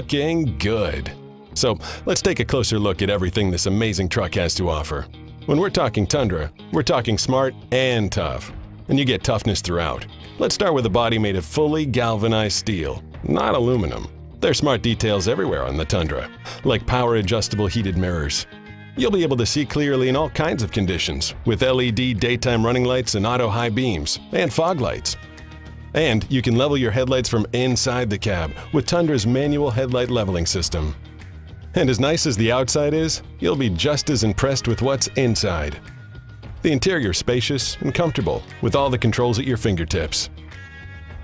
looking good. So let's take a closer look at everything this amazing truck has to offer. When we're talking Tundra, we're talking smart and tough, and you get toughness throughout. Let's start with a body made of fully galvanized steel, not aluminum. There's smart details everywhere on the Tundra, like power-adjustable heated mirrors. You'll be able to see clearly in all kinds of conditions, with LED daytime running lights and auto high beams, and fog lights. And you can level your headlights from inside the cab with Tundra's manual headlight leveling system. And as nice as the outside is, you'll be just as impressed with what's inside. The interior is spacious and comfortable, with all the controls at your fingertips.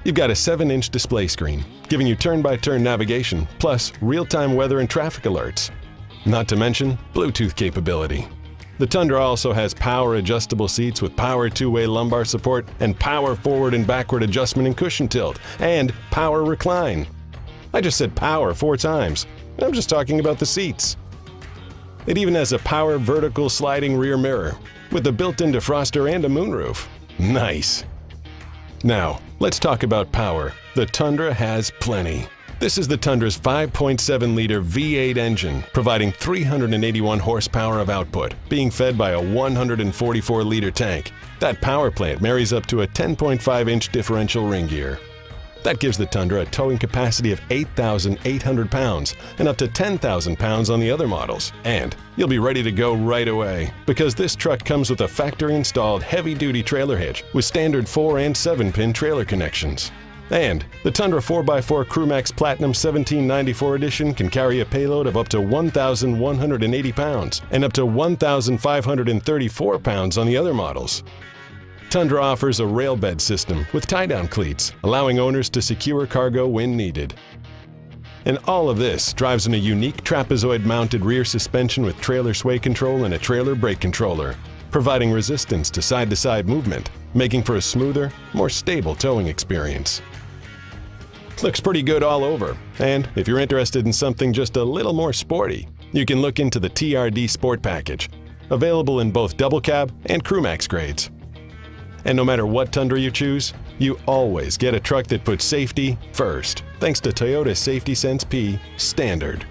You've got a 7-inch display screen, giving you turn-by-turn navigation, plus real-time weather and traffic alerts. Not to mention Bluetooth capability. The Tundra also has power-adjustable seats with power two-way lumbar support and power forward and backward adjustment and cushion tilt, and power recline. I just said power 4 times. I'm just talking about the seats. It even has a power vertical sliding rear mirror with a built-in defroster and a moonroof. Nice! Now, let's talk about power. The Tundra has plenty. This is the Tundra's 5.7-liter V8 engine, providing 381 horsepower of output, being fed by a 144-liter tank. That power plant marries up to a 10.5-inch differential ring gear. That gives the Tundra a towing capacity of 8,800 pounds and up to 10,000 pounds on the other models. And you'll be ready to go right away, because this truck comes with a factory-installed heavy-duty trailer hitch with standard 4 and 7-pin trailer connections. And the Tundra 4x4 CrewMax Platinum 1794 edition can carry a payload of up to 1,180 pounds and up to 1,534 pounds on the other models. Tundra offers a rail bed system with tie-down cleats, allowing owners to secure cargo when needed. And all of this drives in a unique trapezoid-mounted rear suspension with trailer sway control and a trailer brake controller, providing resistance to side-to-side movement, making for a smoother, more stable towing experience. Looks pretty good all over, and if you're interested in something just a little more sporty, you can look into the TRD Sport Package, available in both double cab and CrewMax grades. And no matter what Tundra you choose, you always get a truck that puts safety first, thanks to Toyota Safety Sense P Standard.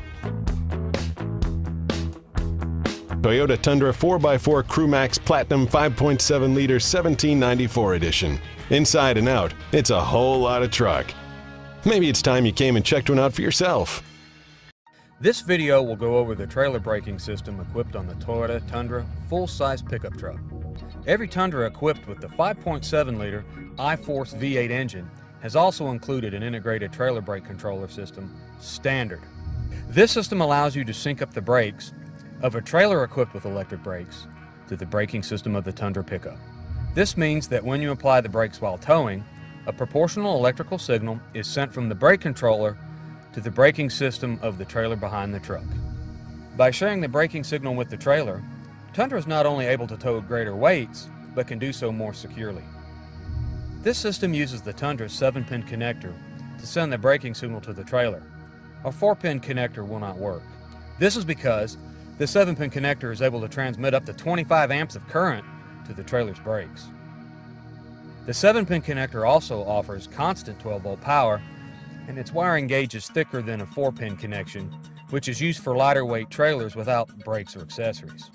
Toyota Tundra 4x4 CrewMax Platinum 5.7-liter 1794 edition. Inside and out, it's a whole lot of truck. Maybe it's time you came and checked one out for yourself. This video will go over the trailer braking system equipped on the Toyota Tundra full-size pickup truck. Every Tundra equipped with the 5.7-liter I-Force V8 engine has also included an integrated trailer brake controller system, Standard. This system allows you to sync up the brakes of a trailer equipped with electric brakes to the braking system of the Tundra pickup. This means that when you apply the brakes while towing, a proportional electrical signal is sent from the brake controller to the braking system of the trailer behind the truck. By sharing the braking signal with the trailer, Tundra is not only able to tow greater weights, but can do so more securely. This system uses the Tundra's 7-pin connector to send the braking signal to the trailer. A 4-pin connector will not work. This is because the 7-pin connector is able to transmit up to 25 amps of current to the trailer's brakes. The 7-pin connector also offers constant 12-volt power, and its wiring gauge is thicker than a 4-pin connection, which is used for lighter weight trailers without brakes or accessories.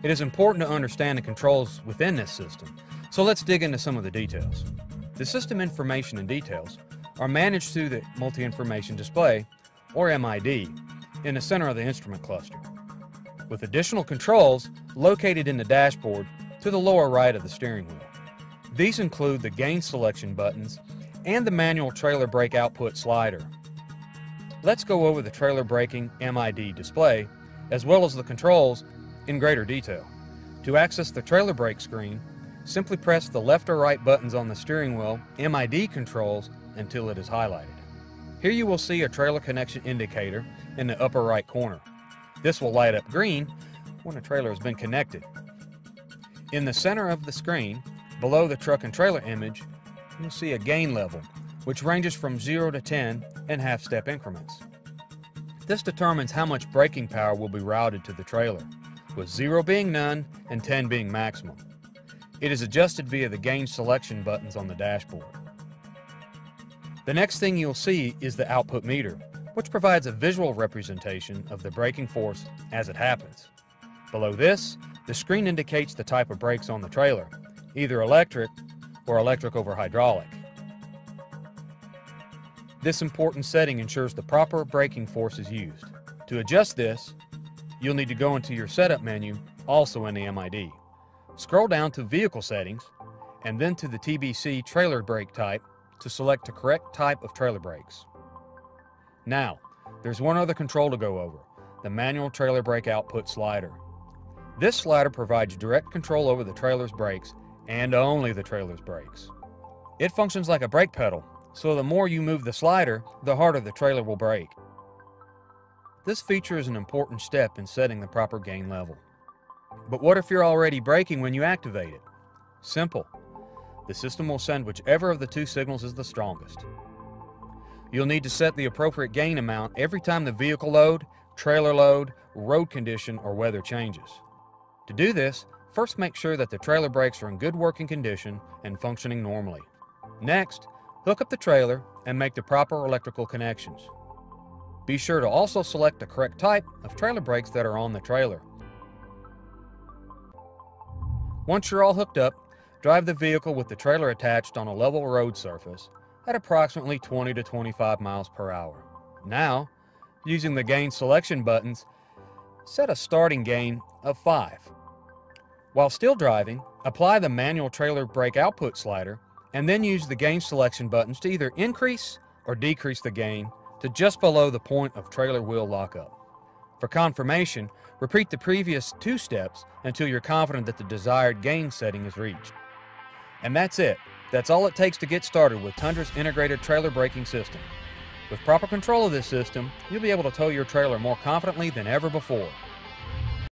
It is important to understand the controls within this system, so let's dig into some of the details. The system information and details are managed through the Multi-Information Display, or MID, in the center of the instrument cluster, with additional controls located in the dashboard to the lower right of the steering wheel. These include the gain selection buttons and the manual trailer brake output slider. Let's go over the trailer braking MID display, as well as the controls in greater detail. To access the trailer brake screen, simply press the left or right buttons on the steering wheel MID controls until it is highlighted. Here you will see a trailer connection indicator in the upper right corner. This will light up green when a trailer has been connected. In the center of the screen, below the truck and trailer image, you'll see a gain level, which ranges from 0 to 10 in half-step increments. This determines how much braking power will be routed to the trailer, with 0 being none and 10 being maximum. It is adjusted via the gain selection buttons on the dashboard. The next thing you'll see is the output meter, which provides a visual representation of the braking force as it happens. Below this, the screen indicates the type of brakes on the trailer, either electric or electric over hydraulic. This important setting ensures the proper braking force is used. To adjust this, you'll need to go into your setup menu, also in the MID. Scroll down to Vehicle Settings, and then to the TBC trailer brake type to select the correct type of trailer brakes. Now, there's one other control to go over, the manual trailer brake output slider. This slider provides direct control over the trailer's brakes and only the trailer's brakes. It functions like a brake pedal, so the more you move the slider, the harder the trailer will brake. This feature is an important step in setting the proper gain level. But what if you're already braking when you activate it? Simple. The system will send whichever of the two signals is the strongest. You'll need to set the appropriate gain amount every time the vehicle load, trailer load, road condition, or weather changes. To do this, first make sure that the trailer brakes are in good working condition and functioning normally. Next, hook up the trailer and make the proper electrical connections. Be sure to also select the correct type of trailer brakes that are on the trailer. Once you're all hooked up, drive the vehicle with the trailer attached on a level road surface at approximately 20 to 25 miles per hour. Now, using the gain selection buttons, set a starting gain of 5. While still driving, apply the manual trailer brake output slider and then use the gain selection buttons to either increase or decrease the gain to just below the point of trailer wheel lockup. For confirmation, repeat the previous 2 steps until you're confident that the desired gain setting is reached. And that's it. That's all it takes to get started with Tundra's integrated trailer braking system. With proper control of this system, you'll be able to tow your trailer more confidently than ever before.